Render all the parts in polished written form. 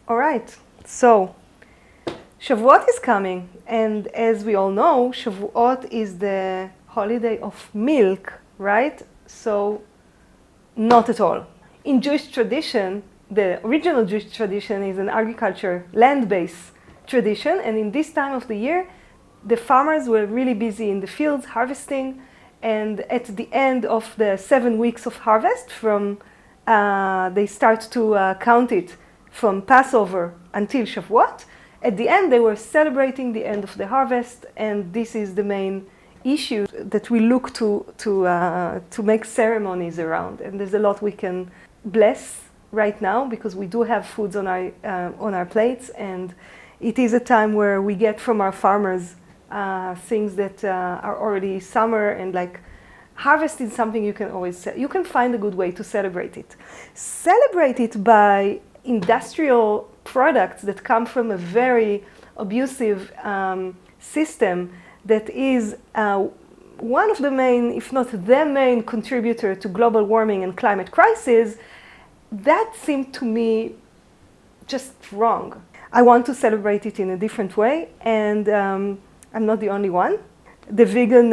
All right, so Shavuot is coming, and as we all know, Shavuot is the holiday of milk, right? So, not at all. In Jewish tradition, the original Jewish tradition is an agriculture, land-based tradition, and in this time of the year, the farmers were really busy in the fields harvesting, and at the end of the 7 weeks of harvest, they start to count it from Passover until Shavuot. At the end, they were celebrating the end of the harvest, and this is the main issue that we look to make ceremonies around. And there's a lot we can bless right now because we do have foods on our plates, and it is a time where we get from our farmers things that are already summer, and like harvest is something you can find a good way to celebrate it. Celebrate it by industrial products that come from a very abusive system that is one of the main, if not the main contributor to global warming and climate crisis. That seemed to me just wrong. I want to celebrate it in a different way, and I'm not the only one. The vegan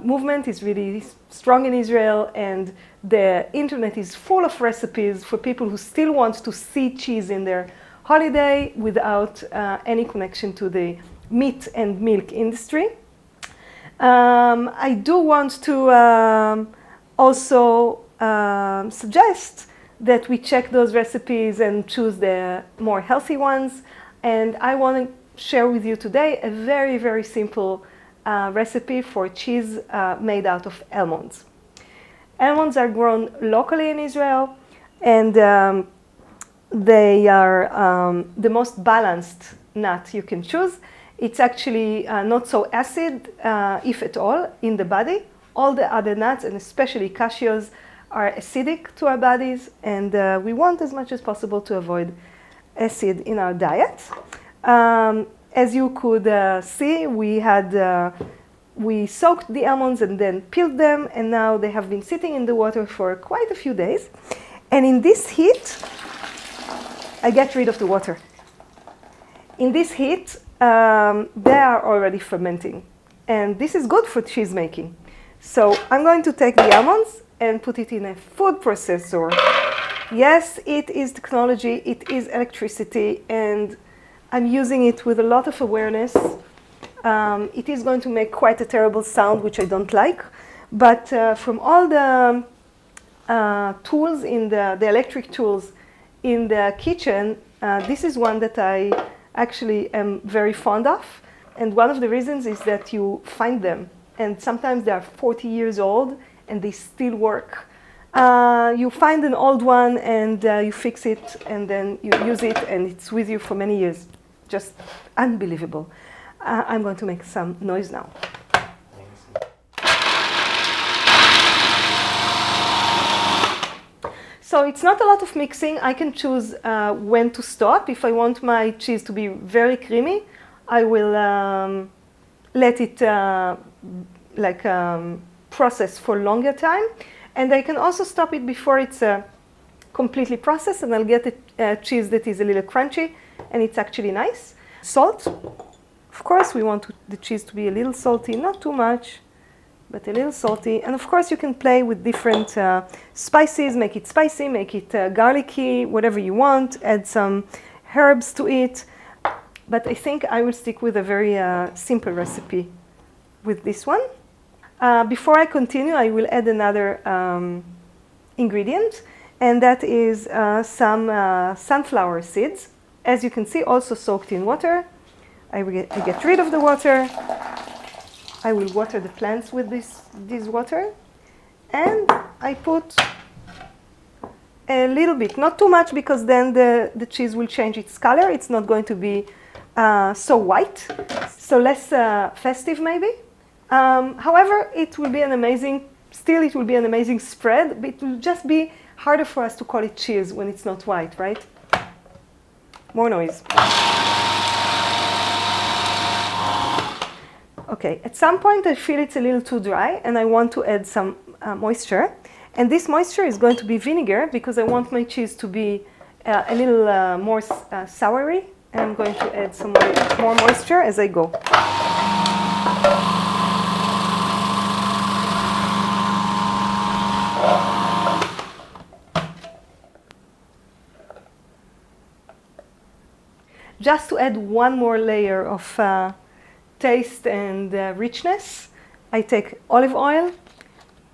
movement is really strong in Israel, and the internet is full of recipes for people who still want to see cheese in their holiday without any connection to the meat and milk industry. I do want to also suggest that we check those recipes and choose the more healthy ones. And I want to share with you today a very, very simple recipe for cheese made out of almonds. Almonds are grown locally in Israel, and they are the most balanced nut you can choose. It's actually not so acid, if at all, in the body. All the other nuts, and especially cashews, are acidic to our bodies, and we want as much as possible to avoid acid in our diet. As you could see, we soaked the almonds and then peeled them, and now they have been sitting in the water for quite a few days. And in this heat, I get rid of the water. In this heat, they are already fermenting, and this is good for cheese making. So I'm going to take the almonds and put it in a food processor. Yes, it is technology, it is electricity, and I'm using it with a lot of awareness. It is going to make quite a terrible sound, which I don't like, but from all the tools in the electric tools in the kitchen, this is one that I actually am very fond of. And one of the reasons is that you find them, and sometimes they are 40 years old and they still work. You find an old one and you fix it, and then you use it, and it's with you for many years. Just unbelievable. I'm going to make some noise now. So it's not a lot of mixing. I can choose when to stop. If I want my cheese to be very creamy, I will let it process for longer time. And I can also stop it before it's completely processed, and I'll get a cheese that is a little crunchy, and it's actually nice. Salt. Of course, we want the cheese to be a little salty, not too much, but a little salty. And of course, you can play with different spices, make it spicy, make it garlicky, whatever you want, add some herbs to it. But I think I will stick with a very simple recipe with this one. Before I continue, I will add another ingredient, and that is some sunflower seeds. As you can see, also soaked in water. I get rid of the water. I will water the plants with this water. And I put a little bit, not too much, because then the cheese will change its color. It's not going to be so white, so less festive maybe. However, it will be an amazing spread, but it will just be harder for us to call it cheese when it's not white, right? More noise. Okay, at some point I feel it's a little too dry and I want to add some moisture. And this moisture is going to be vinegar, because I want my cheese to be a little more soury, and I'm going to add some more moisture as I go. Just to add one more layer of taste and richness, I take olive oil,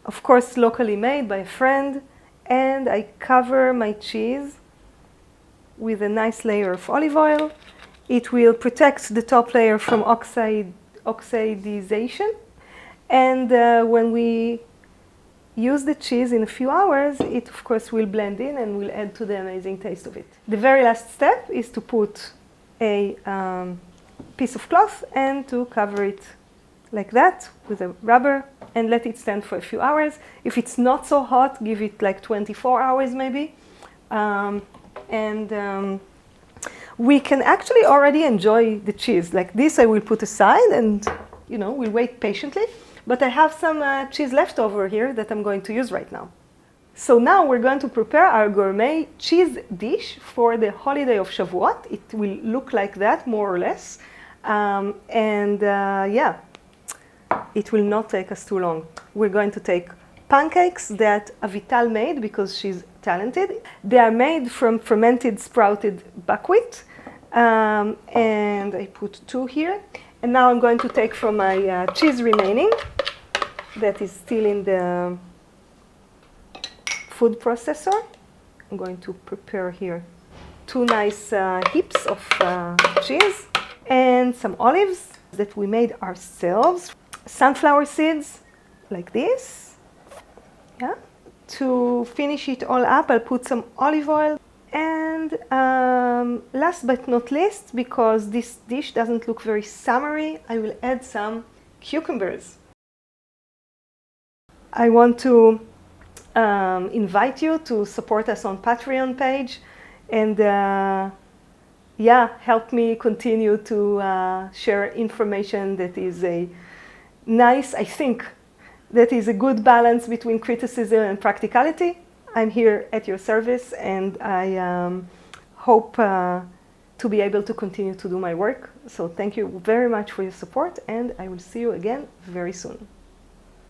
of course locally made by a friend, and I cover my cheese with a nice layer of olive oil. It will protect the top layer from oxidization, and when we use the cheese in a few hours, it of course will blend in and will add to the amazing taste of it. The very last step is to put a piece of cloth and to cover it like that with a rubber and let it stand for a few hours. If it's not so hot, give it like 24 hours maybe. We can actually already enjoy the cheese. Like this I will put aside and we'll wait patiently. But I have some cheese left over here that I'm going to use right now. So now we're going to prepare our gourmet cheese dish for the holiday of Shavuot. It will look like that, more or less. It will not take us too long. We're going to take pancakes that Avital made because she's talented. They are made from fermented sprouted buckwheat. And I put 2 here. And now I'm going to take from my cheese remaining that is still in the food processor. I'm going to prepare here 2 nice heaps of cheese and some olives that we made ourselves. Sunflower seeds like this. Yeah. To finish it all up, I'll put some olive oil. And last but not least, because this dish doesn't look very summery, I will add some cucumbers. I want to invite you to support us on Patreon page and help me continue to share information that is a nice, I think, that is a good balance between criticism and practicality. I'm here at your service, and I hope to be able to continue to do my work. So thank you very much for your support, and I will see you again very soon.